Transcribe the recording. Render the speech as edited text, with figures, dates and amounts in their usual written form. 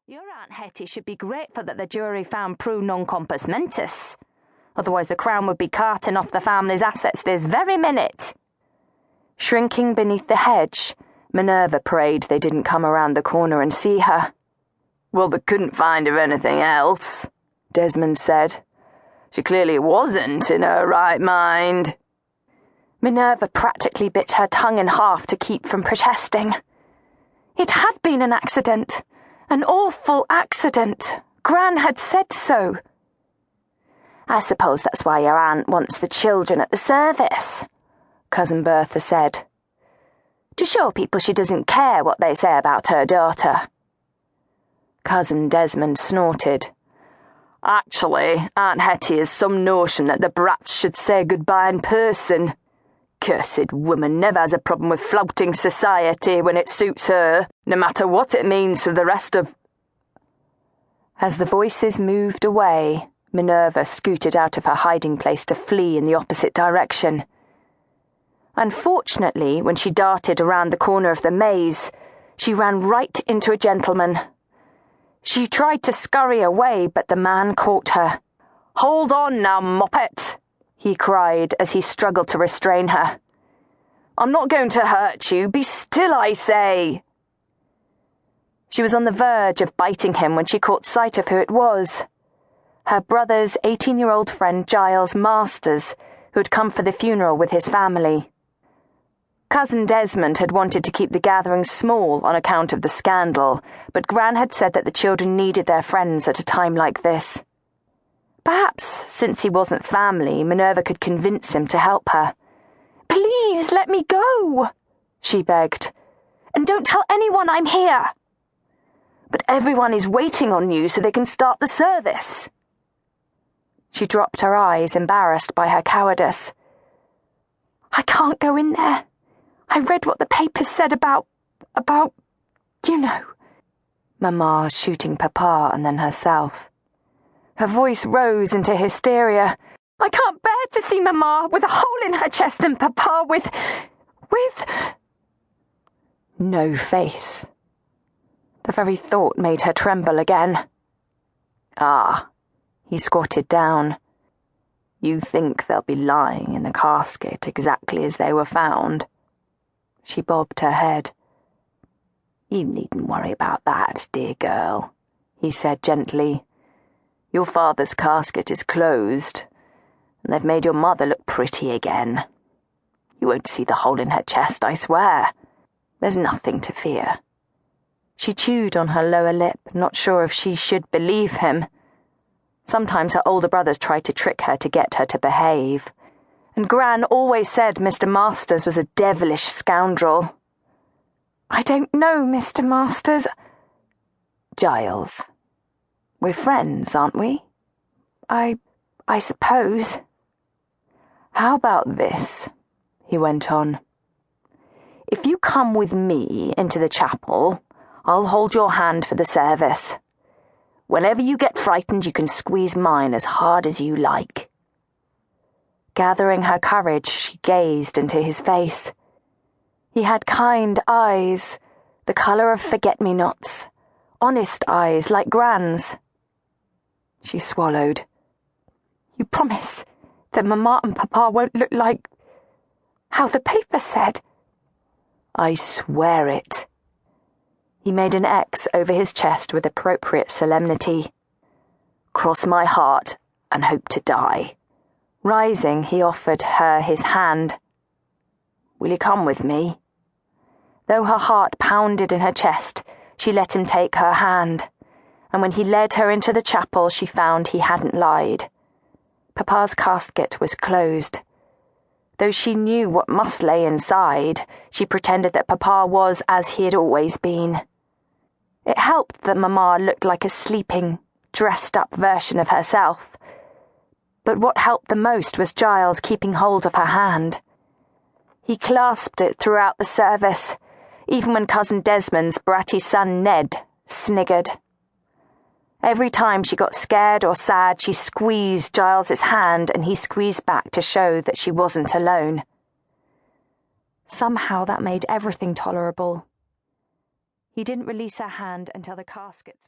Your Aunt Hetty should be grateful that the jury found Prue non compos mentis. Otherwise the Crown would be carting off the family's assets this very minute. Shrinking beneath the hedge, Minerva prayed they didn't come around the corner and see her. Well, they couldn't find her anything else, Desmond said. She clearly wasn't in her right mind. Minerva practically bit her tongue in half to keep from protesting. It had been an accident. An awful accident. Gran had said so. I suppose that's why your aunt wants the children at the service, Cousin Bertha said. To show people she doesn't care what they say about her daughter. Cousin Desmond snorted. Actually, Aunt Hetty has some notion that the brats should say goodbye in person. Cursed woman never has a problem with flouting society when it suits her, no matter what it means to the rest of... As the voices moved away, Minerva scooted out of her hiding place to flee in the opposite direction. Unfortunately, when she darted around the corner of the maze, she ran right into a gentleman. She tried to scurry away, but the man caught her. "Hold on now, moppet!" he cried as he struggled to restrain her. "I'm not going to hurt you. Be still, I say." She was on the verge of biting him when she caught sight of who it was. Her brother's 18-year-old friend Giles Masters, who had come for the funeral with his family. Cousin Desmond had wanted to keep the gathering small on account of the scandal, but Gran had said that the children needed their friends at a time like this. Perhaps, since he wasn't family, Minerva could convince him to help her. "Please, let me go," she begged. "And don't tell anyone I'm here." "But everyone is waiting on you so they can start the service." She dropped her eyes, embarrassed by her cowardice. "I can't go in there. I read what the papers said about, you know." Mamma shooting Papa and then herself. Her voice rose into hysteria. "I can't bear to see Mamma with a hole in her chest and Papa with... no face." The very thought made her tremble again. "Ah," he squatted down. "You think they'll be lying in the casket exactly as they were found?" She bobbed her head. "You needn't worry about that, dear girl," he said gently. "Your father's casket is closed, and they've made your mother look pretty again. You won't see the hole in her chest, I swear. There's nothing to fear." She chewed on her lower lip, not sure if she should believe him. Sometimes her older brothers tried to trick her to get her to behave, and Gran always said Mr. Masters was a devilish scoundrel. "I don't know, Mr. Masters." "Giles, we're friends, aren't we?" I suppose." "How about this?" he went on. "If you come with me into the chapel, I'll hold your hand for the service. Whenever you get frightened, you can squeeze mine as hard as you like." Gathering her courage, she gazed into his face. He had kind eyes, the colour of forget-me-nots, honest eyes like Gran's. She swallowed. "You promise that Mamma and Papa won't look like how the paper said?" "I swear it." He made an X over his chest with appropriate solemnity. "Cross my heart and hope to die." Rising, he offered her his hand. "Will you come with me?" Though her heart pounded in her chest, she let him take her hand, and when he led her into the chapel, she found he hadn't lied. Papa's casket was closed. Though she knew what must lay inside, she pretended that Papa was as he had always been. It helped that Mamma looked like a sleeping, dressed-up version of herself. But what helped the most was Giles keeping hold of her hand. He clasped it throughout the service, even when Cousin Desmond's bratty son Ned sniggered. Every time she got scared or sad, she squeezed Giles's hand and he squeezed back to show that she wasn't alone. Somehow that made everything tolerable. He didn't release her hand until the caskets